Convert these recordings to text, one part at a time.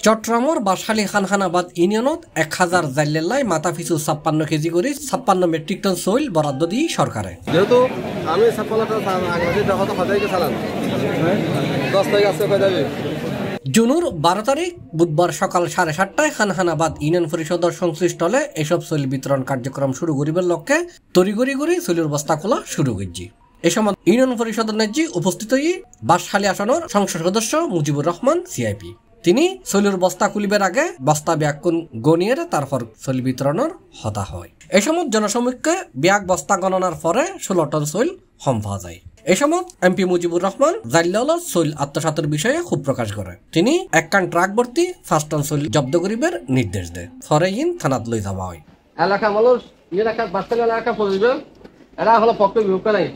চট্টগ্রামের বাঁশখালী খানখানাবাদ ইউনিয়নত 1000 জাইলেলাই মাথা পিছু 56 কেজি করে 56 মেট্রিক টন সইল বরাদ্দ দিয়ে সরকারে। যেহেতু আমি 56 জুনের 12 তারিখ বুধবার সকাল 7:30টায় খানখানাবাদ ইউনিয়ন পরিষদের সংশ্লিষ্ট হলে এসব সইল বিতরণ কার্যক্রম শুরু করিবার লক্ষ্যে তড়িঘড়ি করে সইলের বস্তা খোলা শুরু করছি। এ সময় ইউনিয়ন পরিষদের নেত্রী উপস্থিত হয়ে বাঁশখালী আসনের সংসদ সদস্য মুজিবুর রহমান সিআইপি। তিনি সইলের বস্তা খুলিবার আগে বস্তা ব্যাগ গনিয়ে তারপর সইল বিতরণের হতা হয়। এ সময় জনসমক্ষে ব্যাগ বস্তা গণনার পরে 16 টন সইল হম পাওয়া যায়। এ সময় এমপি মুজিবুর রহমান জাইল্লাল সইল আত্মসাতের বিষয়ে ক্ষোভ প্রকাশ করে। তিনি একখান ট্রাক ভর্তি 5 টন সইল জব্দ করিবার নির্দেশ দেয়। পরে ইন থানাত লই যাওয়া হয়। এলাকা মানুষ এলাকা বাচ্চা এলাকা পরিবেশ এরা হলো পক্ষে বিভক্ত নাই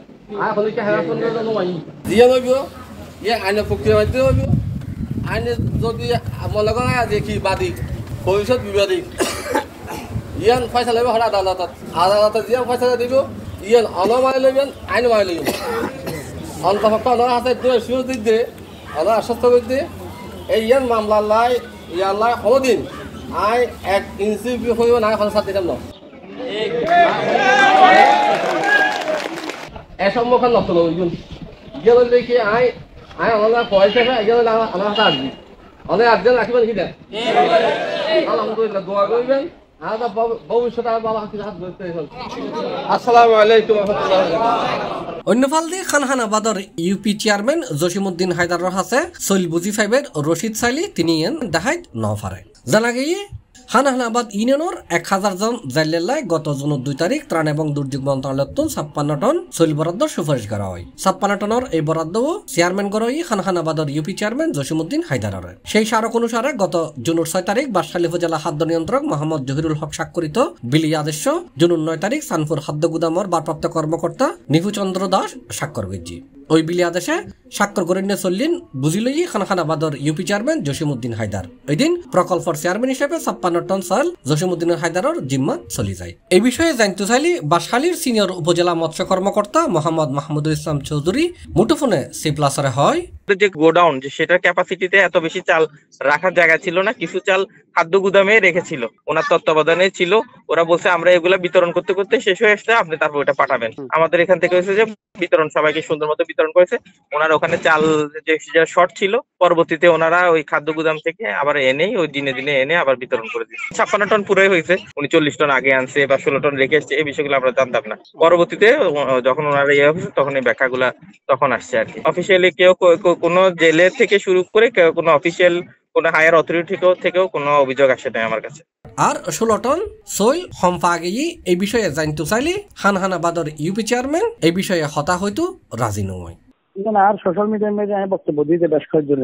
আর হলো কি হেরাসমেন্ট জন্য মাই দিয়ে হইব ইয়ে আইনের প্রক্রিয়া মাইতে হইব। আইনে যদি মনে করা দেখি বাদিক ভবিষ্যৎ বিবাদিক ইয়ান ফয়সালা লইব হল আদালতত যে ফয়সালা দিব ইয়ান অন মারি লইবেন আইন মারি লইবেন অন্তপক্ষ অনার হাতে সুযোগ দিক দিয়ে অনার আশ্বস্ত করে দিয়ে এই ইয়ান মামলা লাই ইয়ার লাই কোনোদিন আই 1 ইঞ্চি হইব না এখন সাথে দিতাম না এই সম্মুখীন নষ্ট নইগুন গেল দেখি আই অনার পয়সা গেল আমার হাতে আসবি অনেক আটজন রাখিবেন কি দেন আলহামদুলিল্লাহ দোয়া করবেন অন্যফাল দিয়ে খানখানাবাদর ইউপি চেয়ারম্যান জসিমউদ্দিন হায়দারের হাতে সইল বুঝি ফাইবের রশিদ সাইলি তিনি দেখাইত নফারে জানা গিয়ে খানখানাবাদ ইউনিয়নের 1000 জন জাইলেলাই গত জুনের 2 তারিখ ত্রাণ এবং দুর্যোগ মন্ত্রণালয়ত 56 টন সইল বরাদ্দ সুপারিশ করা হয়। 56 টনের এই বরাদ্দ চেয়ারম্যান গরই খানখানাবাদর ইউপি চেয়ারম্যান জসিমউদ্দিন হায়দারের। সেই স্মারক অনুসারে গত জুনের 6 তারিখ বাঁশখালী উপজেলা খাদ্য নিয়ন্ত্রক মোহাম্মদ জহিরুল হক স্বাক্ষরিত বিলি আদেশ জুনের 9 তারিখ সানপুর খাদ্য গুদামর ভারপ্রাপ্ত কর্মকর্তা নিপুচন্দ্র দাস স্বাক্ষর করেছি। ওই বিলি আদেশে স্বাক্ষর করে নিয়ে চললেন বুঝিলই খানখানাবাদর ইউপি চেয়ারম্যান জসিমউদ্দিন হায়দার। ওই দিন প্রকল্পের চেয়ারম্যান হিসেবে 56 টন চাল জসিমউদ্দিন হায়দারের জিম্মাত চলে যায়। এই বিষয়ে জানতে চাইলে বাঁশখালীর সিনিয়র উপজেলা মৎস্য কর্মকর্তা মোহাম্মদ মাহমুদুল ইসলাম চৌধুরী মুঠোফোনে সিপ্লাসরে হয় যে গোডাউন যে সেটার ক্যাপাসিটিতে এত বেশি চাল রাখার জায়গা ছিল না, কিছু চাল খাদ্য গুদামে রেখেছিল, ওনার তত্ত্বাবধানে ছিল। ওরা বলছে আমরা এগুলা বিতরণ করতে করতে শেষ হয়ে আসছে, আপনি তারপর ওটা পাঠাবেন। আমাদের এখান থেকে হয়েছে যে বিতরণ সবাইকে সুন্দর মতো বিতরণ করেছে। ওনারা ওখানে চাল যে শর্ট ছিল, পরবর্তীতে ওনারা ওই খাদ্য গুদাম থেকে আবার এনেই ওই দিনে দিনে এনে আবার বিতরণ করে দিচ্ছে। 56 টন পুরোই হয়েছে, উনি 40 টন আগে আনছে বা 16 টন রেখে এসছে, এই বিষয়গুলো আমরা জানতাম না। পরবর্তীতে যখন ওনারা ইয়ে হয়েছে তখন এই ব্যাখ্যাগুলা তখন আসছে আর কি। অফিসিয়ালি কেউ কোনো জেলের থেকে শুরু করে কেউ কোনো অফিসিয়াল কোনো হায়ার অথরিটি থেকেও কোনো অভিযোগ আসে নাই আমার কাছে। আর 16 টন সইল হম্পা গিয়ে এই বিষয়ে জানতে চাইলে খানখানাবাদর ইউপি চেয়ারম্যান এই বিষয়ে হতা হয়তো রাজি নয়। আর সোশ্যাল মিডিয়ায় আমি বক্তব্য দিতে বেশ কয়েকজন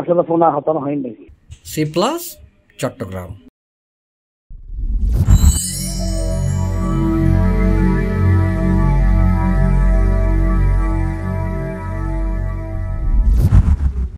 আসলে ফোন হতানো হয়নি। C plus Chittagong.